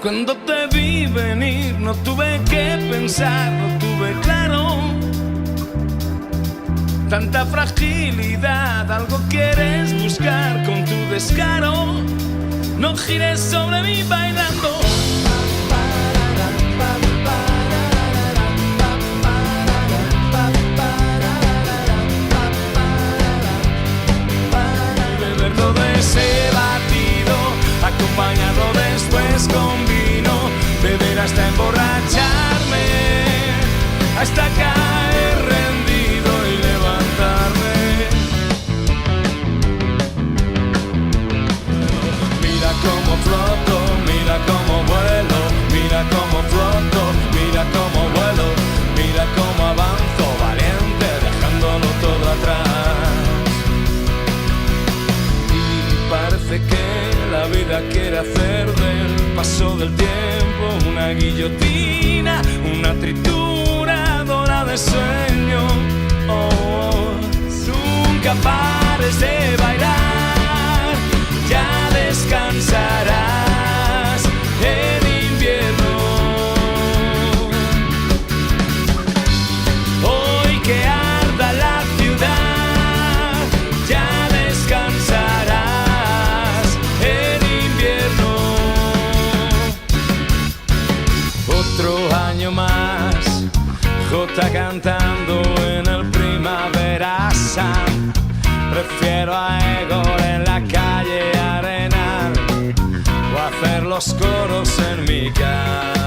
Cuando te vi venir no tuve que pensar, no tuve claro. Tanta fragilidad, algo quieres buscar con tu descaro. No gires sobre mí bailando. Beber todo ese batido, acompañarlo después con vino, beber hasta emborracharme, hasta caer rendido y levantarme. Mira cómo floto, mira cómo vuelo, mira cómo floto, mira cómo vuelo, mira cómo avanzo valiente dejándolo todo atrás. Y parece que la vida quiere hacer del paso del tiempo una guillotina, una trituradora de sueño. Oh, nunca pares de bailar, ya descansarás en invierno. Hoy que arda la ciudad, ya descansarás en invierno. Otro año más, Jota cantando en el Primavera Sound. Prefiero a Egor en la calle Arenal o hacer los coros en mi casa.